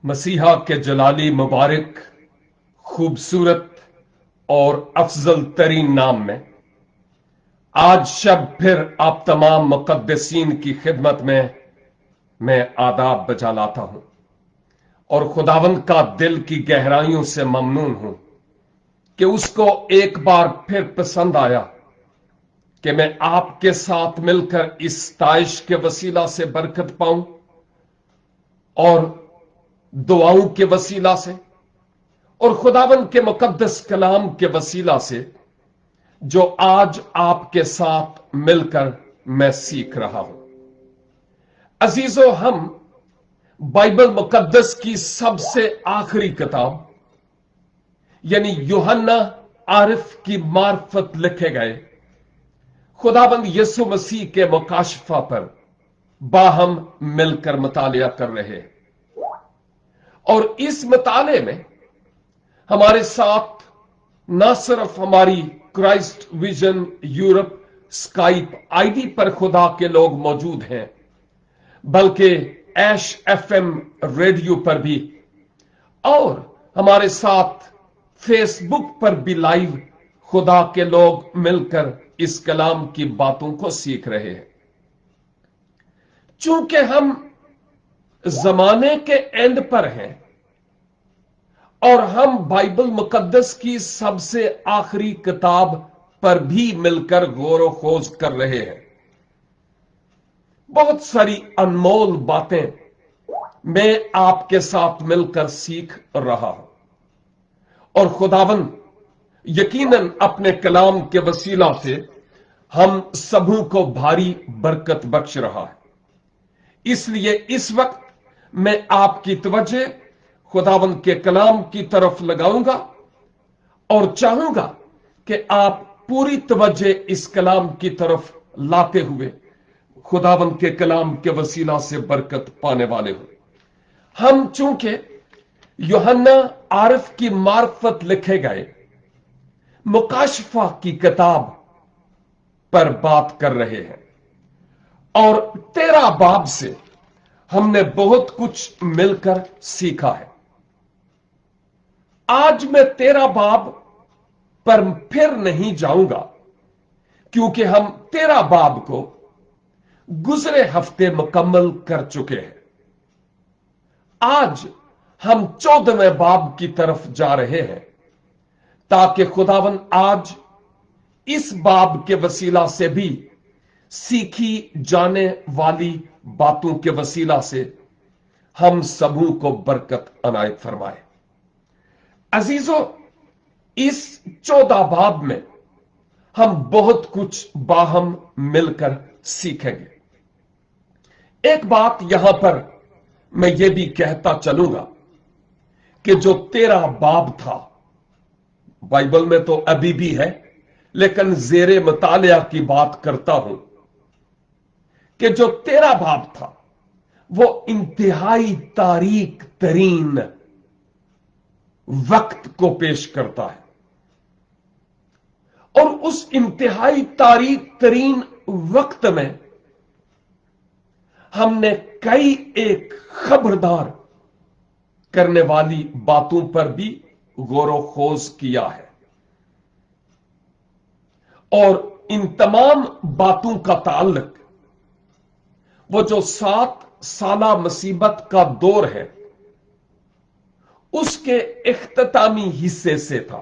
مسیحا کے جلالی مبارک خوبصورت اور افضل ترین نام میں آج شب پھر آپ تمام مقدسین کی خدمت میں آداب بجا لاتا ہوں اور خداوند کا دل کی گہرائیوں سے ممنون ہوں کہ اس کو ایک بار پھر پسند آیا کہ میں آپ کے ساتھ مل کر اس تائش کے وسیلہ سے برکت پاؤں اور دعاؤں کے وسیلہ سے اور خداوند کے مقدس کلام کے وسیلہ سے جو آج آپ کے ساتھ مل کر میں سیکھ رہا ہوں۔ عزیزو، ہم بائبل مقدس کی سب سے آخری کتاب یعنی یوحنا عارف کی معرفت لکھے گئے خداوند یسوع مسیح کے مکاشفہ پر باہم مل کر مطالعہ کر رہے ہیں، اور اس مطالعے میں ہمارے ساتھ نہ صرف ہماری Christ vision Europe Skype I D پر خدا کے لوگ موجود ہیں، بلکہ ایش ایف ایم ریڈیو پر بھی اور ہمارے ساتھ فیس بک پر بھی لائیو خدا کے لوگ مل کر اس کلام کی باتوں کو سیکھ رہے ہیں۔ چونکہ ہم زمانے کے اینڈ پر ہیں اور ہم بائبل مقدس کی سب سے آخری کتاب پر بھی مل کر غور و خوض کر رہے ہیں، بہت ساری انمول باتیں میں آپ کے ساتھ مل کر سیکھ رہا ہوں، اور خداوند یقیناً اپنے کلام کے وسیلہ سے ہم سبوں کو بھاری برکت بخش رہا ہے۔ اس لیے اس وقت میں آپ کی توجہ خداوند کے کلام کی طرف لگاؤں گا اور چاہوں گا کہ آپ پوری توجہ اس کلام کی طرف لاتے ہوئے خداوند کے کلام کے وسیلہ سے برکت پانے والے ہوں۔ ہم چونکہ یوحنا عارف کی معرفت لکھے گئے مکاشفہ کی کتاب پر بات کر رہے ہیں، اور 13 باب سے ہم نے بہت کچھ مل کر سیکھا ہے۔ آج میں 13 باب پر پھر نہیں جاؤں گا کیونکہ ہم 13 باب کو گزرے ہفتے مکمل کر چکے ہیں۔ آج ہم 14ویں باب کی طرف جا رہے ہیں تاکہ خداوند آج اس باب کے وسیلہ سے بھی سیکھی جانے والی باتوں کے وسیلہ سے ہم سبوں کو برکت عنایت فرمائے۔ عزیزو، اس 14 باب میں ہم بہت کچھ باہم مل کر سیکھیں گے۔ ایک بات یہاں پر میں یہ بھی کہتا چلوں گا کہ جو 13 باب تھا بائبل میں تو ابھی بھی ہے، لیکن زیر مطالعہ کی بات کرتا ہوں کہ جو 13 باب تھا وہ انتہائی تاریک ترین وقت کو پیش کرتا ہے، اور اس انتہائی تاریک ترین وقت میں ہم نے کئی ایک خبردار کرنے والی باتوں پر بھی غور و خوض کیا ہے، اور ان تمام باتوں کا تعلق وہ جو 7 سالہ مصیبت کا دور ہے اس کے اختتامی حصے سے تھا۔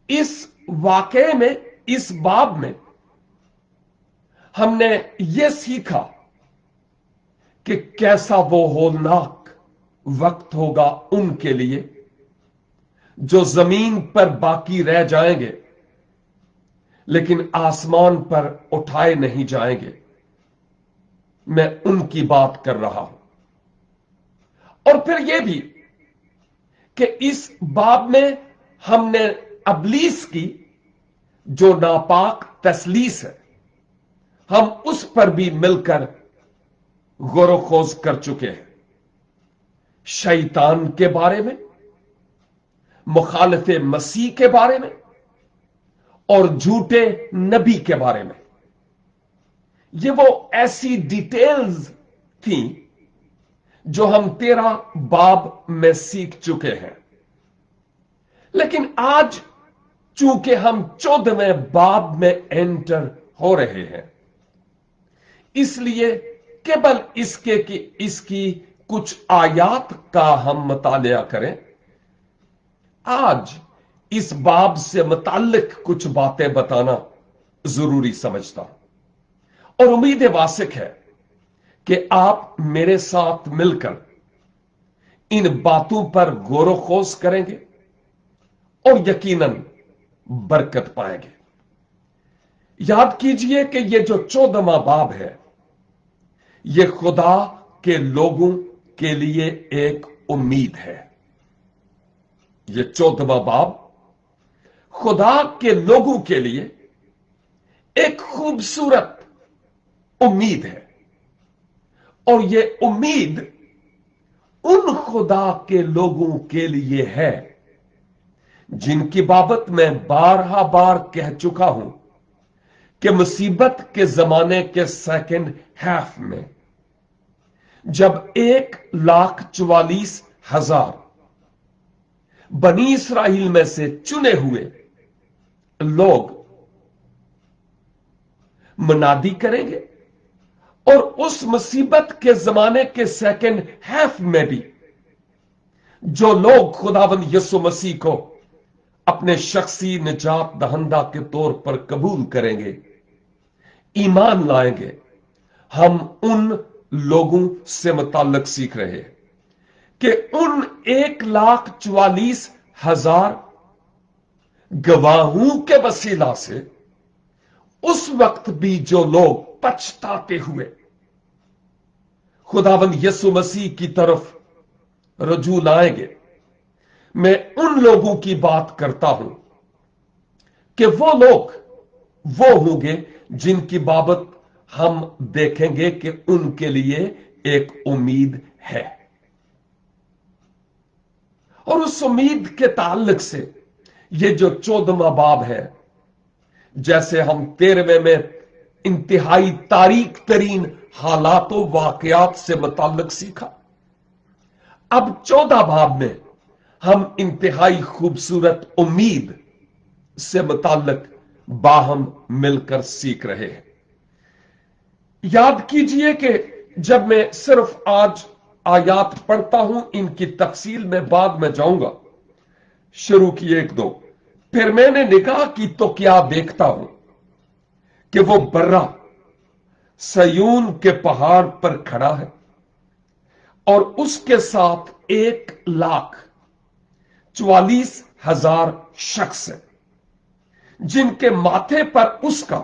اس واقعے میں، اس باب میں ہم نے یہ سیکھا کہ کیسا وہ ہولناک وقت ہوگا ان کے لیے جو زمین پر باقی رہ جائیں گے لیکن آسمان پر اٹھائے نہیں جائیں گے۔ میں ان کی بات کر رہا ہوں، اور پھر یہ بھی کہ اس باب میں ہم نے ابلیس کی جو ناپاک تسلیس ہے ہم اس پر بھی مل کر غور و خوض کر چکے ہیں۔ شیطان کے بارے میں، مخالف مسیح کے بارے میں، اور جھوٹے نبی کے بارے میں۔ ये वो ऐसी डिटेल्स थी जो हम 13 बाब में सीख चुके हैं, लेकिन आज चूंकि हम 14वें बाब में एंटर हो रहे हैं, इसलिए केवल इसके कि इसकी कुछ आयात का हम मुतालिया करें। आज इस बाब से मुताल्लिक कुछ बातें बताना जरूरी समझता हूं, और उम्मीद वासिक है कि आप मेरे साथ मिलकर इन बातों पर गौर खोज करेंगे और यकीनन बरकत पाएंगे। याद कीजिए कि यह जो 14वां बाब है, यह खुदा के लोगों के लिए एक उम्मीद है। यह 14वां बाब खुदा के लोगों के लिए एक खूबसूरत उम्मीद है, और यह उम्मीद उन खुदा के लोगों के लिए है जिनकी बाबत मैं बारहा बार कह चुका हूं कि मुसीबत के जमाने के सेकंड हाफ में जब 1,44,000 बनी इसराइल में से चुने हुए लोग मनादी करेंगे, और उस मुसीबत के जमाने के सेकंड हाफ में भी जो लोग खुदावंद यीशु मसीह को अपने शख्सी निजात दहंदा के तौर पर कबूल करेंगे, ईमान लाएंगे, हम उन लोगों से मुताल्लिक सीख रहे हैं कि उन 1,44,000 गवाहों के वसीला से उस वक्त भी जो लोग पछताते हुए खुदावंद यीशु मसीह की तरफ रजू लाएंगे, मैं उन लोगों की बात करता हूं कि वो लोग वो होंगे जिनकी बाबत हम देखेंगे कि उनके लिए एक उम्मीद है। और उस उम्मीद के ताल्लुक से ये जो 14वां बाब है, जैसे हम 13वें में इंतहाई तारीख तरीन हालातों वाकयात से मुताल्लिक सीखा, अब 14 बाब में हम इंतहाई खूबसूरत उम्मीद से मुताल्लिक बाहम मिलकर सीख रहे हैं। याद कीजिए कि जब मैं सिर्फ आज आयात पढ़ता हूं, इनकी तफसील में बाद में जाऊंगा। शुरू की 1-2, फिर मैंने निगाह की तो क्या देखता हूं कि वो बर्रा सयून के पहाड़ पर खड़ा है, और उसके साथ 1,44,000 शख्स हैं, जिनके माथे पर उसका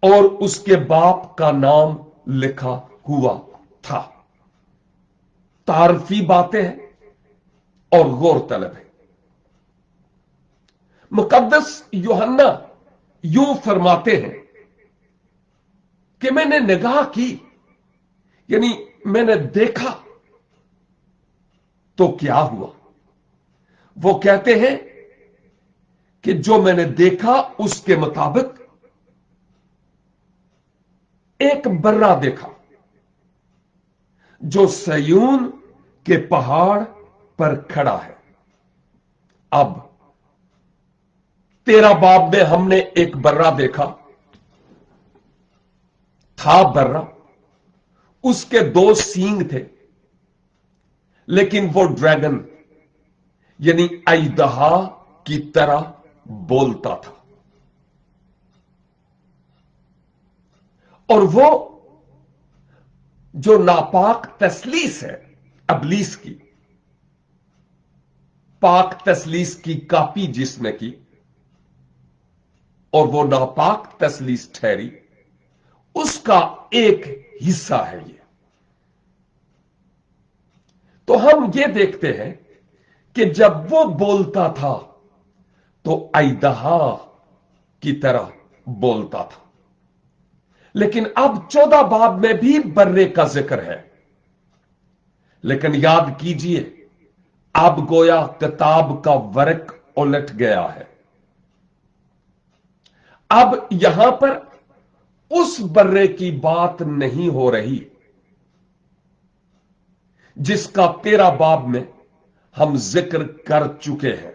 और उसके बाप का नाम लिखा हुआ था। तारफी बातें हैं और गौर तलब है। मुकद्दस यूहन्ना यूं फरमाते हैं कि मैंने निगाह की, यानी मैंने देखा तो क्या हुआ। वो कहते हैं कि जो मैंने देखा उसके मुताबिक एक बर्रा देखा जो सयून के पहाड़ पर खड़ा है। अब 13 बाब में हमने एक बर्रा देखा, था बर्रा, उसके 2 सींग थे, लेकिन वो ड्रैगन यानी अजदहा की तरह बोलता था, और वो जो नापाक तसलीस है अबलीस की, पाक तसलीस की कापी जिसने की और वो नापाक तसलीस ठहरी, उसका एक हिस्सा है ये। तो हम ये देखते हैं कि जब वो बोलता था तो अजदहा की तरह बोलता था, लेकिन अब 14 बाब में भी बर्रे का जिक्र है। लेकिन याद कीजिए, अब गोया किताब का वर्क उलट गया है। अब यहां पर उस बर्रे की बात नहीं हो रही जिसका 13 बाब में हम जिक्र कर चुके हैं।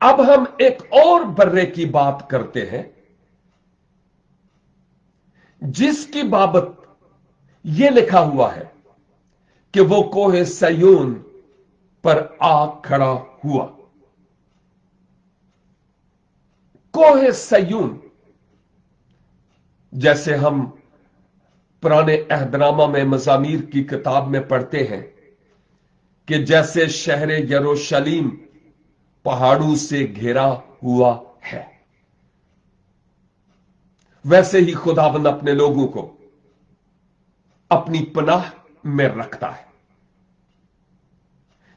अब हम एक और बर्रे की बात करते हैं जिसकी बाबत यह लिखा हुआ है कि वो कोहे सयून पर आ खड़ा हुआ। कोहे सयून, जैसे हम पुराने अहदनामा में मज़ामीर की किताब में पढ़ते हैं कि जैसे शहर यरूशलेम पहाड़ों से घिरा हुआ है, वैसे ही खुदावंद अपने लोगों को अपनी पनाह में रखता है।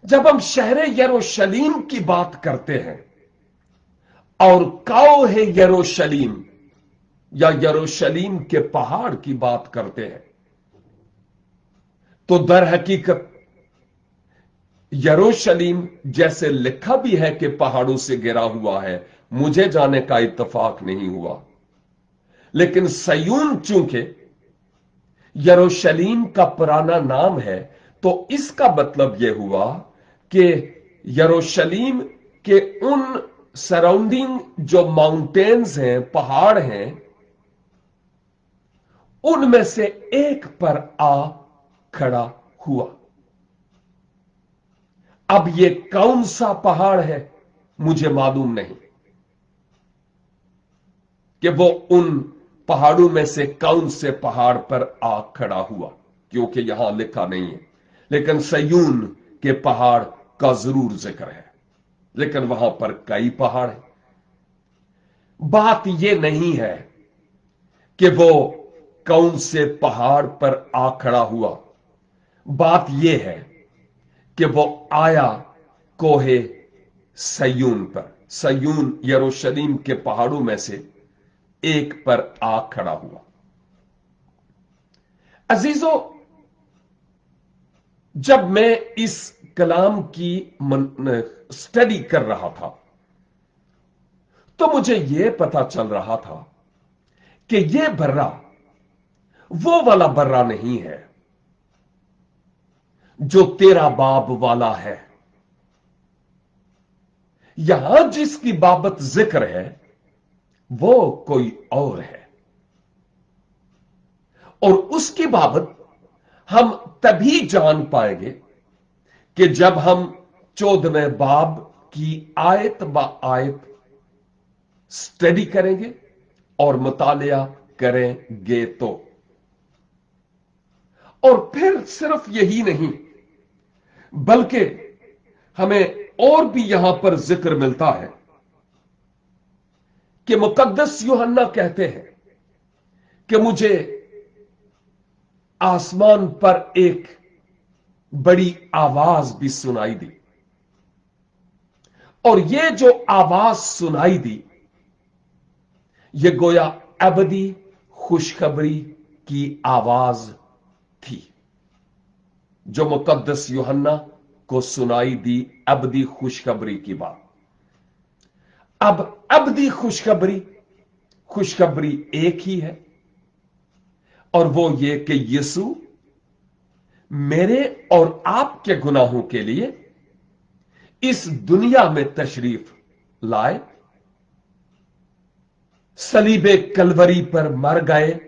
जब हम शहर यरूशलेम की बात करते हैं और काओ है यरूशलेम या यरूशलेम के पहाड़ की बात करते हैं, तो दर हकीकत यरूशलेम जैसे लिखा भी है कि पहाड़ों से घिरा हुआ है, मुझे जाने का इत्तेफाक नहीं हुआ, लेकिन सयून चूंकि यरूशलेम का पुराना नाम है, तो इसका मतलब यह हुआ कि यरूशलेम के उन सराउंडिंग जो माउंटेन्स हैं, पहाड़ हैं, उनमें से एक पर आ खड़ा हुआ। अब यह कौन सा पहाड़ है मुझे मालूम नहीं कि वो उन पहाड़ों में से कौन से पहाड़ पर आ खड़ा हुआ, क्योंकि यहां लिखा नहीं है, लेकिन सयून के पहाड़ का जरूर जिक्र है, लेकिन वहां पर कई पहाड़ हैं। बात यह नहीं है कि वो कौन से पहाड़ पर आ खड़ा हुआ, बात यह है कि वो आया कोहे सयून पर। सयून यरूशलेम के पहाड़ों में से एक पर आ खड़ा हुआ। अजीजों, जब मैं इस कलाम की स्टडी कर रहा था तो मुझे यह पता चल रहा था कि यह बर्रा वो वाला बर्रा नहीं है जो 13 बाब वाला है। यहां जिसकी बाबत जिक्र है वो कोई और है, और उसकी बाबत हम तभी जान पाएंगे कि जब हम 14वें बाब की आयत ब आयत स्टडी करेंगे और मुतालिया करेंगे तो। और फिर सिर्फ यही नहीं, बल्कि हमें और भी यहां पर जिक्र मिलता है कि मुकद्दस यूहन्ना कहते हैं कि मुझे आसमान पर एक बड़ी आवाज भी सुनाई दी, और यह जो आवाज सुनाई दी यह गोया अबदी खुशखबरी की आवाज थी, जो मुकद्दस यूहन्ना को सुनाई दी अबदी खुशखबरी की बात। अब अबदी खुशखबरी एक ही है, और वो ये कि यीशु मेरे और आपके गुनाहों के लिए इस दुनिया में तशरीफ लाए, सलीबे कलवरी पर मर गए,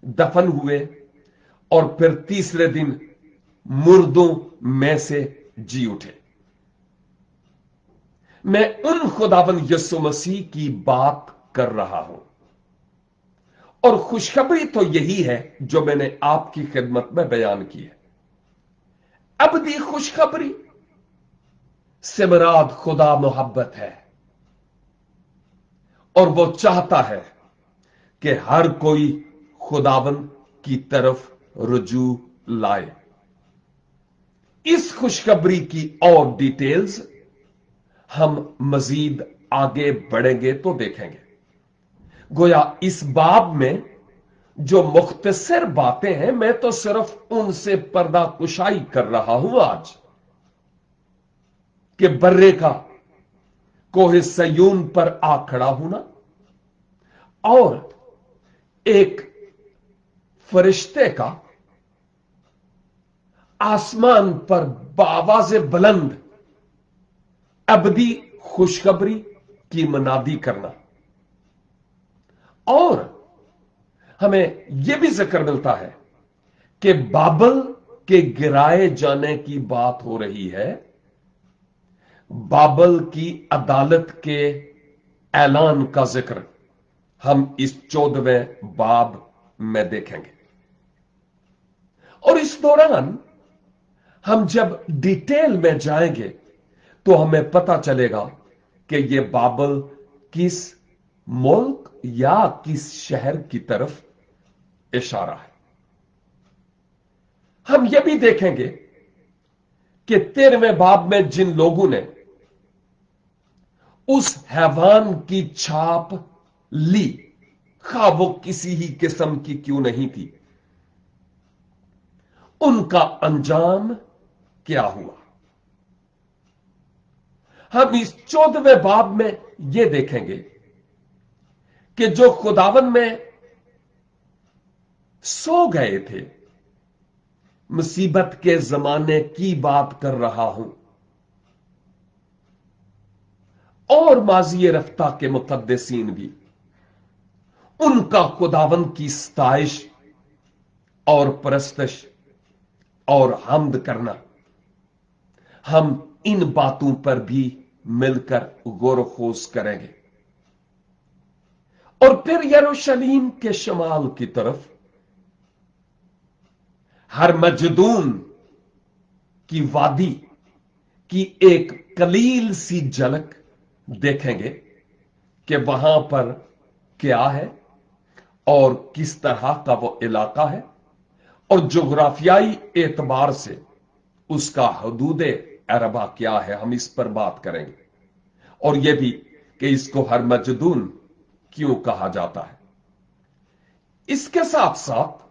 दफन हुए, और फिर तीसरे दिन मुर्दों में से जी उठे। मैं उन खुदावंद यीशु मसीह की बात कर रहा हूं, और खुशखबरी तो यही है जो मैंने आपकी खिदमत में बयान की है। अबदी खुशखबरी से मुराद खुदा मोहब्बत है, और वो चाहता है कि हर कोई खुदावंद की तरफ रुजू लाए। इस खुशखबरी की और डिटेल्स हम मजीद आगे बढ़ेंगे तो देखेंगे। गोया इस बाब में जो मुख्तसर बातें हैं, मैं तो सिर्फ उनसे पर्दा कुशाई कर रहा हूं आज, कि बर्रे का कोहे सयून पर आ खड़ा होना और एक फरिश्ते का आसमान पर बावाज़े बुलंद अबदी खुशखबरी की मुनादी करना। और हमें यह भी जिक्र मिलता है कि बाबल के गिराए जाने की बात हो रही है, बाबल की अदालत के ऐलान का जिक्र हम इस 14वें बाब में देखेंगे। और इस दौरान हम जब डिटेल में जाएंगे तो हमें पता चलेगा कि यह बाबल किस मुल्क या किस शहर की तरफ इशारा है। हम यह भी देखेंगे कि 13वें बाब में जिन लोगों ने उस हैवान की छाप ली, खा वो किसी ही किस्म की क्यों नहीं थी, उनका अंजाम क्या हुआ। हम इस 14वें बाब में यह देखेंगे कि जो खुदावन में सो गए थे, मुसीबत के जमाने की बात कर रहा हूं, और माजी रफ्ता के मुकद्दसीन भी, उनका खुदावन की सताइश और परस्तश और हम्द करना, हम इन बातों पर भी मिलकर गौर खोज करेंगे। और फिर यरूशलेम के शमाल की तरफ हरमजदून की वादी की एक कलील सी झलक देखेंगे कि वहां पर क्या है और किस तरह का वो इलाका है, और जोग्राफियाई एतबार से उसका हदूदे अरबा क्या है, हम इस पर बात करेंगे। और यह भी कि इसको हरमजदून क्यों कहा जाता है। इसके साथ साथ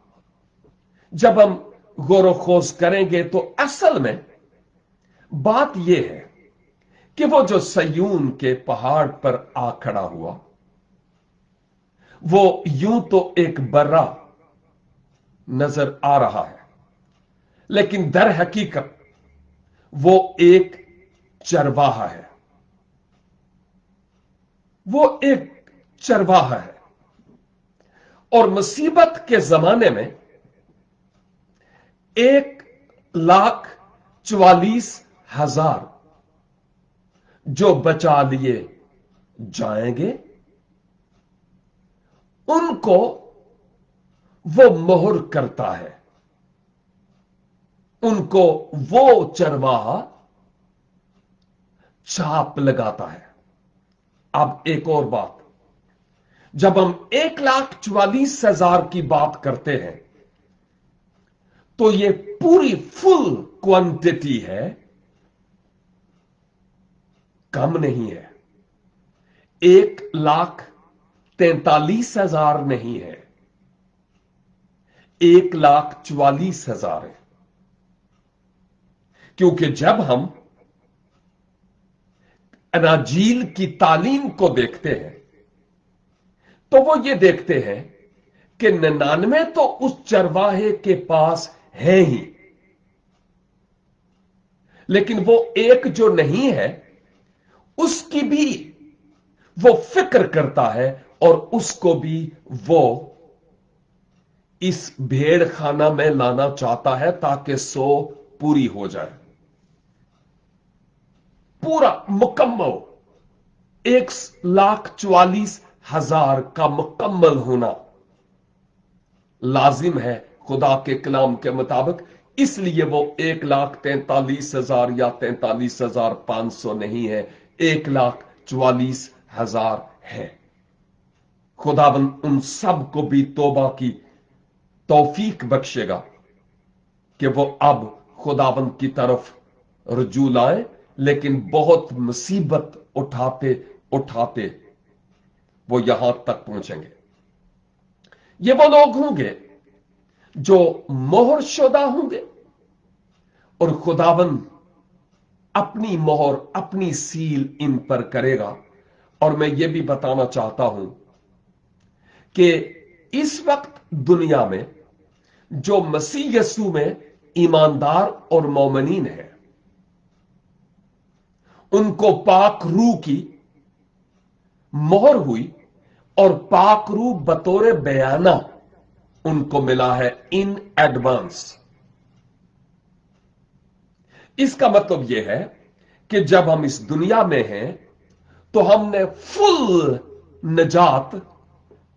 जब हम गौर खोज करेंगे तो असल में बात यह है कि वो जो सयून के पहाड़ पर आ खड़ा हुआ, वो यूं तो एक बर्रा नजर आ रहा है, लेकिन दर हकीकत वो एक चरवाहा है। वो एक चरवाहा है। और मुसीबत के जमाने में 1,44,000 जो बचा लिए जाएंगे, उनको वो मोहर करता है, उनको वो चरवाहा छाप लगाता है। अब एक और बात, जब हम 1,44,000 की बात करते हैं तो ये पूरी फुल क्वांटिटी है, कम नहीं है। 1,43,000 नहीं है, 1,44,000 है। क्योंकि जब हम अनाजील की तालीम को देखते हैं तो वो ये देखते हैं कि 99 तो उस चरवाहे के पास है ही, लेकिन वो एक जो नहीं है उसकी भी वो फिक्र करता है, और उसको भी वो इस भेड़ खाना में लाना चाहता है ताकि 100 पूरी हो जाए। पूरा मुकम्मल 1,44,000 का मुकम्मल होना लाजिम है खुदा के कलाम के मुताबिक। इसलिए वो 1,43,000 या 43,500 नहीं है, 1,44,000 है। खुदाबंद उन सब को भी तौबा की तौफीक बख्शेगा कि वो अब खुदाबंद की तरफ रुजू लाए, लेकिन बहुत मुसीबत उठाते उठाते वो यहां तक पहुंचेंगे। ये वो लोग होंगे जो मोहर शुदा होंगे, और खुदाबंद अपनी मोहर, अपनी सील इन पर करेगा। और मैं ये भी बताना चाहता हूं कि इस वक्त दुनिया में जो मसीह यस्सू में ईमानदार और मोमिनीन है, उनको पाक रूह की मोहर हुई और पाक रूह बतौर बयाना उनको मिला है इन एडवांस। इसका मतलब यह है कि जब हम इस दुनिया में हैं तो हमने फुल निजात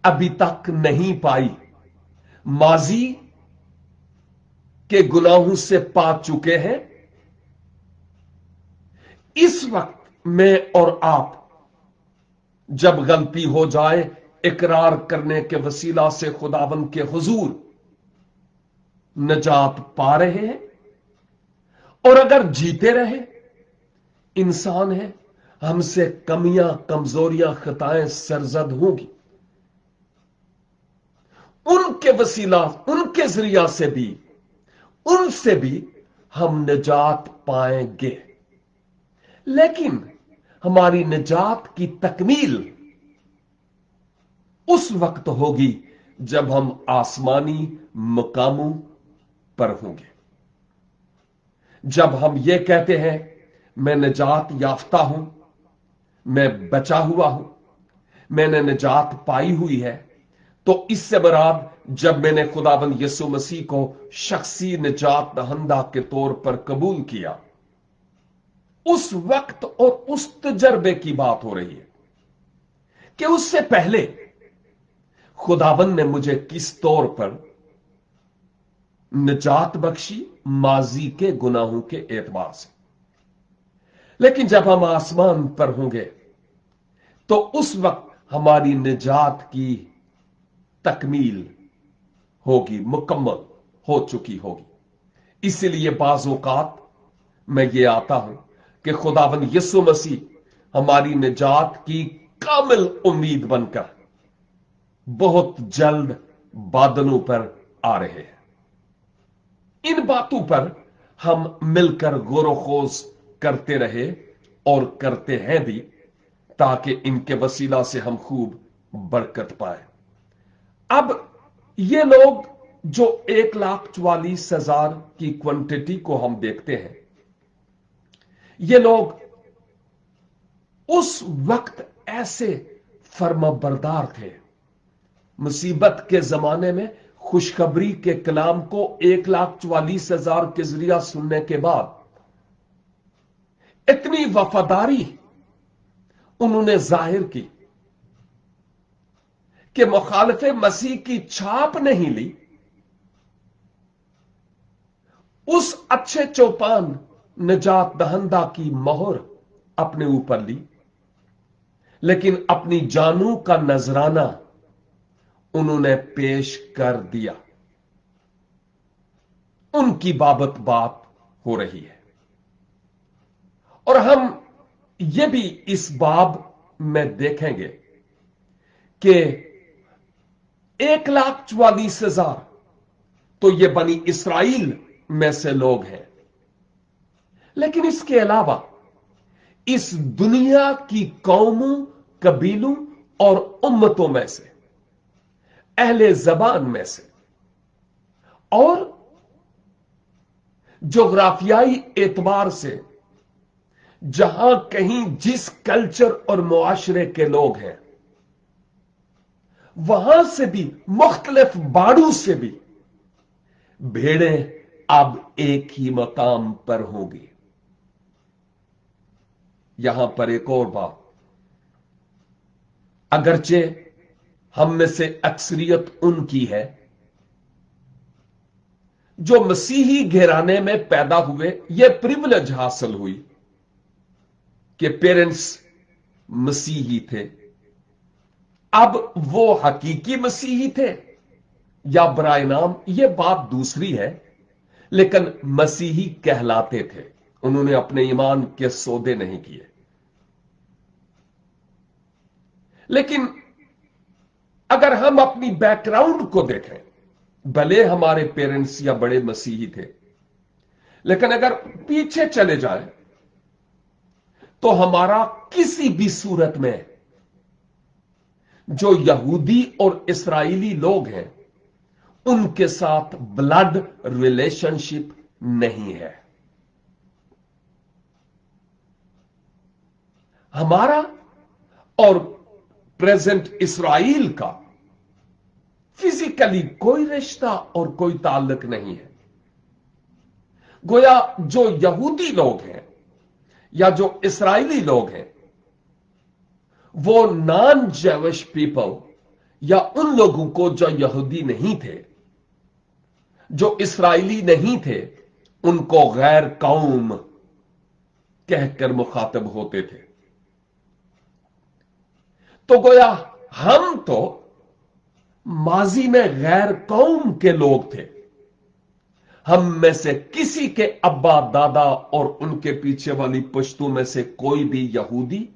अभी तक नहीं पाई। माजी के गुनाहों से पा चुके हैं। इस वक्त मैं और आप जब गलती हो जाए इकरार करने के वसीला से खुदावंद के हुजूर निजात पा रहे हैं, और अगर जीते रहे, इंसान है, हमसे कमियां, कमजोरियां, खताएं सरजद होंगी। उनके वसीला, उनके जरिया से भी, उनसे भी हम निजात पाएंगे। लेकिन हमारी निजात की तकमील उस वक्त होगी जब हम आसमानी मकामों पर होंगे। जब हम ये कहते हैं मैं निजात याफ्ता हूं, मैं बचा हुआ हूं, मैंने निजात पाई हुई है, तो इससे मुराद जब मैंने खुदाबंद यीशु मसीह को शख्सी निजात दहंदा के तौर पर कबूल किया, उस वक्त और उस तजर्बे की बात हो रही है कि उससे पहले खुदाबंद ने मुझे किस तौर पर निजात बख्शी माजी के गुनाहों के एतबार से। लेकिन जब हम आसमान पर होंगे तो उस वक्त हमारी निजात की तकमील होगी, मुकम्मल हो चुकी होगी। इसीलिए बाज़ औक़ात मैं ये आता हूं कि खुदावंद यीशु मसीह हमारी निजात की कामिल उम्मीद बनकर बहुत जल्द बादलों पर आ रहे हैं। इन बातों पर हम मिलकर गौर-ओ-खोज करते रहे और करते हैं भी, ताकि इनके वसीला से हम खूब बरकत पाए। अब ये लोग जो 1,44,000 की क्वांटिटी को हम देखते हैं, ये लोग उस वक्त ऐसे फर्माबरदार थे। मुसीबत के जमाने में खुशखबरी के कलाम को 1,44,000 के जरिया सुनने के बाद इतनी वफादारी उन्होंने जाहिर की कि मुखालिफे मसीह की छाप नहीं ली, उस अच्छे चौपान निजात दहंदा की मोहर अपने ऊपर ली, लेकिन अपनी जानों का नजराना उन्होंने पेश कर दिया। उनकी बाबत बात हो रही है, और हम ये भी इस बाब में देखेंगे कि 1,44,000 तो ये बनी इस्राइल में से लोग हैं, लेकिन इसके अलावा इस दुनिया की कौमों, कबीलों और उम्मतों में से, अहले जबान में से, और जोग्राफियाई एतबार से जहां कहीं जिस कल्चर और मुआशरे के लोग हैं, वहां से भी, मुख्तलिफ बाड़ों से भी भेड़ें अब एक ही मकाम पर होंगी। यहां पर एक और बात, अगरचे हम में से अक्सरियत उनकी है जो मसीही घराने में पैदा हुए, यह प्रिविलेज हासिल हुई कि पेरेंट्स मसीही थे। अब वो हकीकी मसीही थे या बराए नाम, यह बात दूसरी है, लेकिन मसीही कहलाते थे। उन्होंने अपने ईमान के सौदे नहीं किए। लेकिन अगर हम अपनी बैकग्राउंड को देखें, भले हमारे पेरेंट्स या बड़े मसीही थे, लेकिन अगर पीछे चले जाएं तो हमारा किसी भी सूरत में जो यहूदी और इस्राएली लोग हैं उनके साथ ब्लड रिलेशनशिप नहीं है। हमारा और प्रेजेंट इस्राएल का फिजिकली कोई रिश्ता और कोई ताल्लुक नहीं है। गोया जो यहूदी लोग हैं या जो इस्राएली लोग हैं वो नॉन जेविश पीपल या उन लोगों को जो यहूदी नहीं थे, जो इस्राएली नहीं थे, उनको गैर कौम कहकर मुखातब होते थे। तो गोया हम तो माजी में गैर कौम के लोग थे। हम में से किसी के अब्बा दादा और उनके पीछे वाली पुश्तों में से कोई भी यहूदी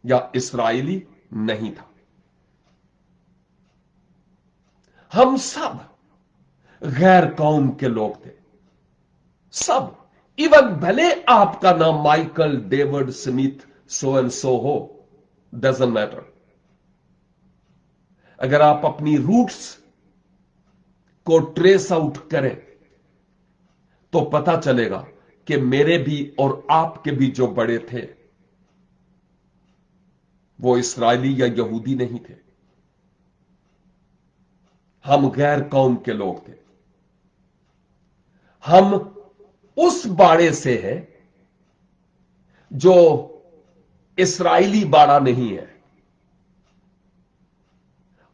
या इस्राएली नहीं था। हम सब गैर कौम के लोग थे, सब। इवन भले आपका नाम Michael David Smith so and so हो, डजंट मैटर। अगर आप अपनी रूट्स को ट्रेस आउट करें तो पता चलेगा कि मेरे भी और आपके भी जो बड़े थे वो इस्राएली या यहूदी नहीं थे। हम गैर कौम के लोग थे। हम उस बाड़े से हैं जो इस्राएली बाड़ा नहीं है।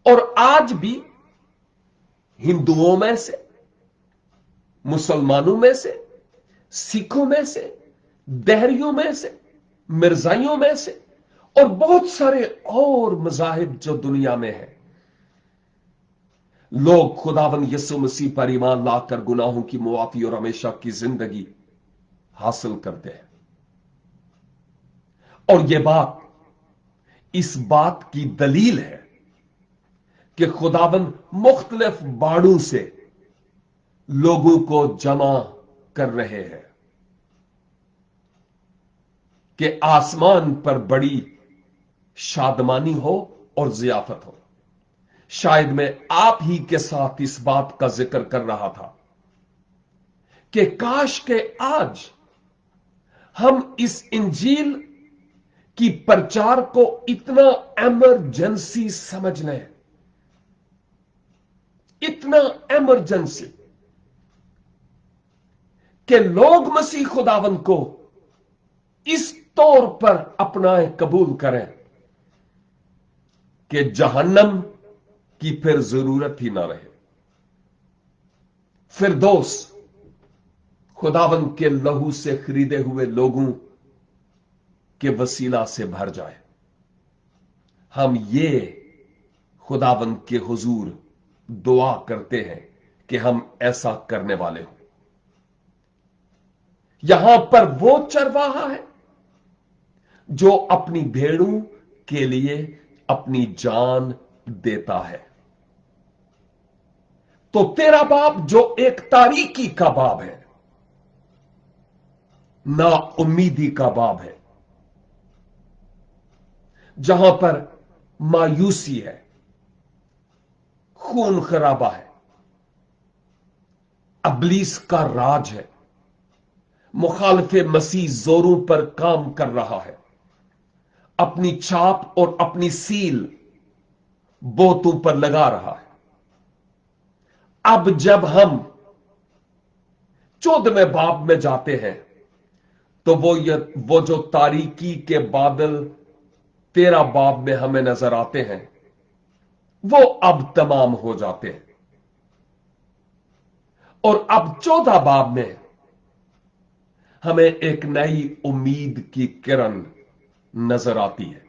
और आज भी हिंदुओं में से, मुसलमानों में से, सिखों में से, देहरियों में से, मिर्जाइयों में से और बहुत सारे और मजाहिब जो दुनिया में है, लोग खुदावन यीशु मसीह पर ईमान लाकर गुनाहों की मुआफी और हमेशा की जिंदगी हासिल करते हैं। और यह बात इस बात की दलील है कि खुदावन मुख्तलिफ बाड़ों से लोगों को जमा कर रहे हैं कि आसमान पर बड़ी शादमानी हो और जियाफत हो। शायद मैं आप ही के साथ इस बात का जिक्र कर रहा था कि काश के आज हम इस इंजील की प्रचार को इतना एमरजेंसी समझ लें, इतना एमरजेंसी कि लोग मसीह खुदावन को इस तौर पर अपनाए, कबूल करें कि जहन्नम की फिर जरूरत ही ना रहे। फिरदौस खुदावन के लहू से खरीदे हुए लोगों के वसीला से भर जाए। हम ये खुदावन के हुजूर दुआ करते हैं कि हम ऐसा करने वाले हों। यहां पर वो चरवाहा है जो अपनी भेड़ों के लिए अपनी जान देता है। तो तेरा बाप जो एक तारीकी का बाप है, ना उम्मीदी का बाप है, जहां पर मायूसी है, खून खराबा है, अबलीस का राज है, मुखालिफे मसीह जोरों पर काम कर रहा है, अपनी छाप और अपनी सील बोतों पर लगा रहा है। अब जब हम 14वें बाब में जाते हैं तो वो जो तारीकी के बादल 13 बाब में हमें नजर आते हैं वो अब तमाम हो जाते हैं। और अब 14 बाब में हमें एक नई उम्मीद की किरण नजर आती है।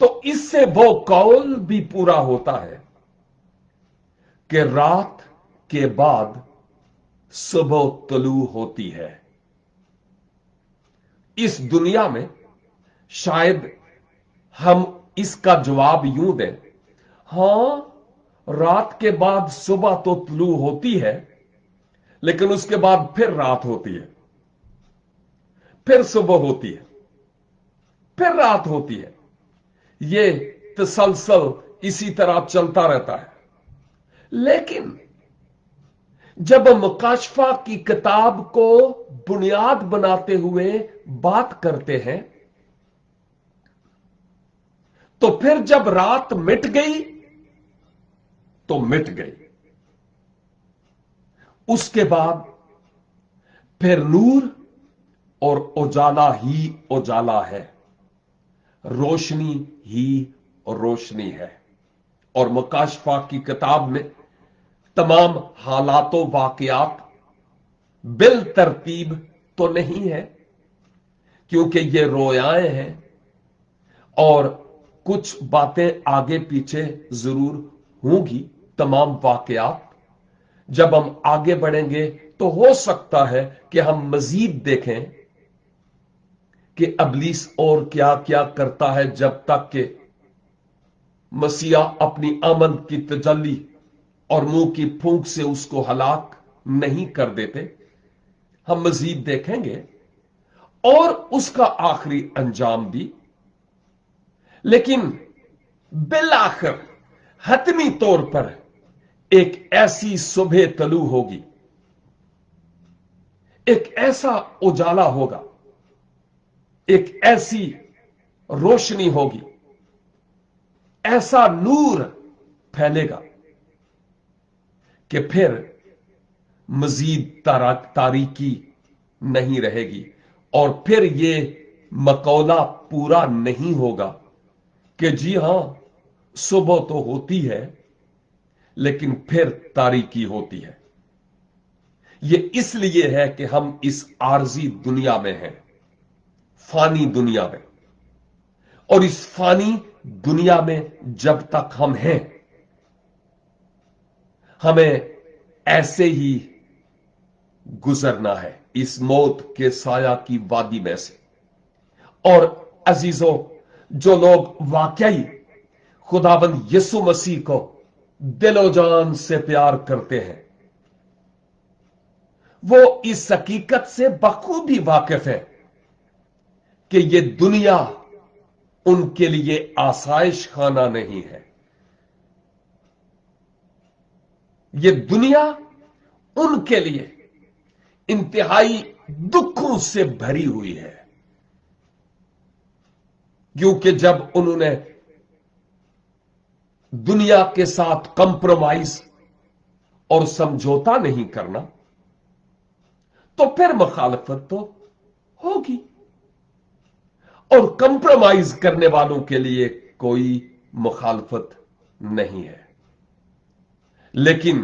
तो इससे वो कौल भी पूरा होता है कि रात के बाद सुबह तुलू होती है। इस दुनिया में शायद हम इसका जवाब यूं दें, हां, रात के बाद सुबह तो तुलू होती है, लेकिन उसके बाद फिर रात होती है, फिर सुबह होती है, फिर रात होती है। ये तसलसल इसी तरह चलता रहता है। लेकिन जब हम मुकाशफा की किताब को बुनियाद बनाते हुए बात करते हैं, तो फिर जब रात मिट गई तो मिट गई, उसके बाद फिर नूर और उजाला ही उजाला है, रोशनी ही रोशनी है। और मुकाशफा की किताब में तमाम हालातों वाकयात बिल तरतीब तो नहीं है, क्योंकि ये रोयाएं हैं और कुछ बातें आगे पीछे जरूर होंगी। तमाम वाकयात जब हम आगे बढ़ेंगे तो हो सकता है कि हम मजीद देखें कि इब्लीस और क्या क्या करता है, जब तक कि मसीहा अपनी आमद की तजल्ली और मुंह की फूंक से उसको हलाक नहीं कर देते। हम मजीद देखेंगे और उसका आखिरी अंजाम भी। लेकिन बिल आखिर हतमी तौर पर एक ऐसी सुबह तलू होगी, एक ऐसा उजाला होगा, एक ऐसी रोशनी होगी, ऐसा नूर फैलेगा कि फिर मजीद तारीकी नहीं रहेगी। और फिर ये मकौला पूरा नहीं होगा कि जी हां, सुबह तो होती है लेकिन फिर तारीकी होती है। ये इसलिए है कि हम इस आरजी दुनिया में हैं, फानी दुनिया में। और इस फानी दुनिया में जब तक हम हैं, हमें ऐसे ही गुजरना है इस मौत के साया की वादी में से। और अजीजों, जो लोग वाकई खुदाबंद यीशु मसीह को दिलो जान से प्यार करते हैं, वो इस हकीकत से बखूबी वाकिफ है कि ये दुनिया उनके लिए आसाइश खाना नहीं है। ये दुनिया उनके लिए इंतहाई दुखों से भरी हुई है, क्योंकि जब उन्होंने दुनिया के साथ कंप्रोमाइज और समझौता नहीं करना, तो फिर मुखालफत तो होगी। और कंप्रोमाइज करने वालों के लिए कोई मुखालफत नहीं है, लेकिन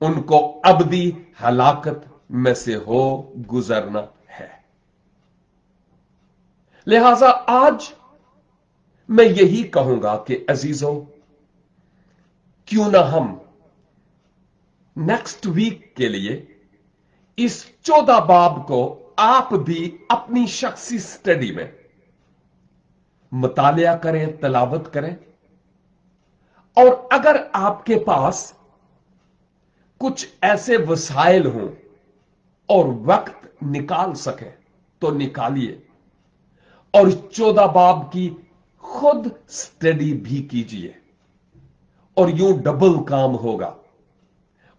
उनको अबदी हलाकत में से हो गुजरना है। लिहाजा आज मैं यही कहूंगा कि अजीजों, क्यों ना हम नेक्स्ट वीक के लिए इस 14 बाब को आप भी अपनी शख्सी स्टडी में मुतालिया करें, तलावत करें। और अगर आपके पास कुछ ऐसे वसाइल हों और वक्त निकाल सकें तो निकालिए, और 14 बाब की खुद स्टडी भी कीजिए। और यूं डबल काम होगा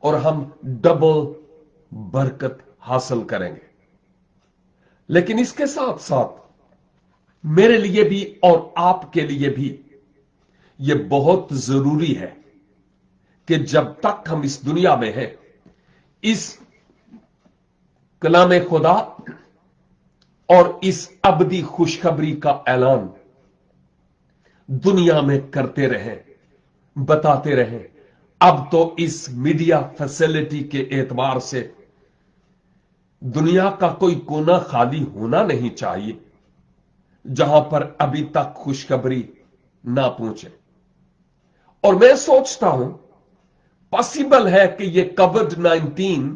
और हम डबल बरकत हासिल करेंगे। लेकिन इसके साथ साथ मेरे लिए भी और आपके लिए भी यह बहुत जरूरी है कि जब तक हम इस दुनिया में हैं, इस कलाम खुदा और इस अबदी खुशखबरी का ऐलान दुनिया में करते रहें, बताते रहें। अब तो इस मीडिया फैसिलिटी के एतबार से दुनिया का कोई कोना खाली होना नहीं चाहिए जहां पर अभी तक खुशखबरी ना पहुंचे। और मैं सोचता हूं पॉसिबल है कि यह कोविड-19,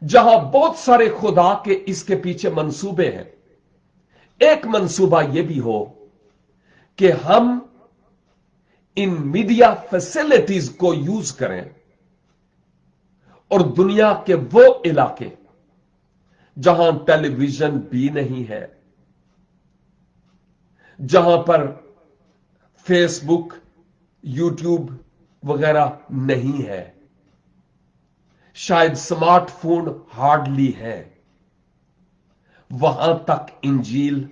जहां बहुत सारे खुदा के इसके पीछे मंसूबे हैं, एक मंसूबा यह भी हो कि हम इन मीडिया फैसिलिटीज को यूज करें और दुनिया के वो इलाके जहां टेलीविजन भी नहीं है, जहां पर फेसबुक, यूट्यूब वगैरह नहीं है, शायद स्मार्टफोन हार्डली है, वहां तक इंजील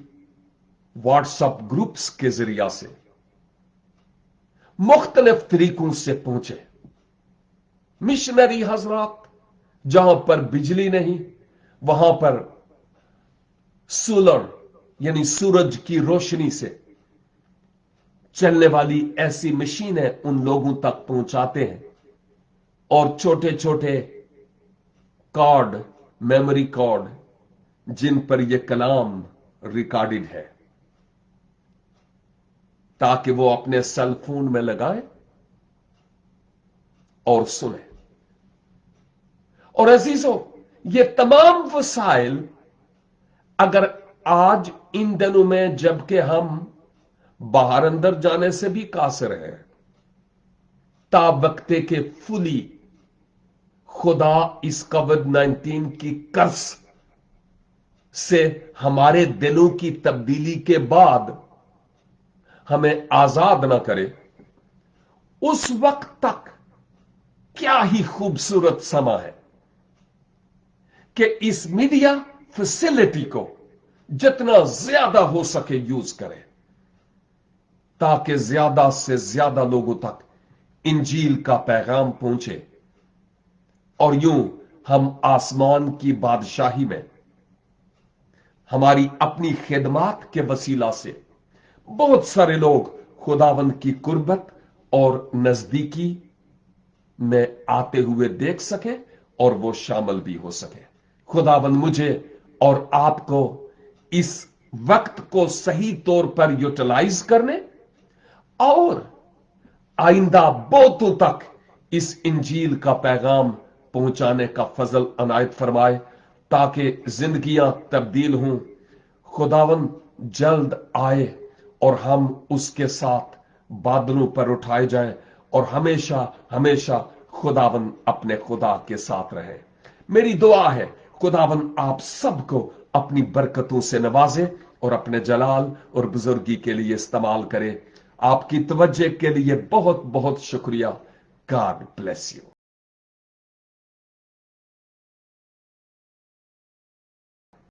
व्हाट्सएप ग्रुप्स के जरिया से मुख्तलिफ तरीकों से पहुंचे। मिशनरी हजरात, जहां पर बिजली नहीं, वहां पर सोलर यानी सूरज की रोशनी से चलने वाली ऐसी मशीनें उन लोगों तक पहुंचाते हैं, और छोटे छोटे कार्ड, मेमोरी कार्ड, जिन पर यह कलाम रिकॉर्डेड है, ताकि वो अपने सेल फोन में लगाएं और सुने। और अजीजों, ये तमाम वसाइल अगर आज इन दिनों में, जबकि हम बाहर अंदर जाने से भी कासिर हैं, ताबकते के फुली खुदा इस कोविड-19 की कर्ज से हमारे दिलों की तब्दीली के बाद हमें आजाद ना करे, उस वक्त तक क्या ही खूबसूरत समा है कि इस मीडिया फैसिलिटी को जितना ज्यादा हो सके यूज करें, ताकि ज्यादा से ज्यादा लोगों तक इंजील का पैगाम पहुंचे, और यूं हम आसमान की बादशाही में हमारी अपनी खिदमात के वसीला से बहुत सारे लोग खुदावंद की कुर्बत और नजदीकी में आते हुए देख सके और वो शामिल भी हो सके। खुदावंद मुझे और आपको इस वक्त को सही तौर पर यूटिलाइज करने और आइंदा बहुतों तक इस इंजील का पैगाम पहुंचाने का फजल अनायत फरमाए, ताकि जिंदगियां तब्दील हों, खुदावंद जल्द आए और हम उसके साथ बादलों पर उठाए जाएं और हमेशा हमेशा खुदावंद अपने खुदा के साथ रहे। मेरी दुआ है खुदावंद आप सबको अपनी बरकतों से नवाजे और अपने जलाल और बुजुर्गी के लिए इस्तेमाल करे। आपकी तवज्जो के लिए बहुत बहुत शुक्रिया। God bless you.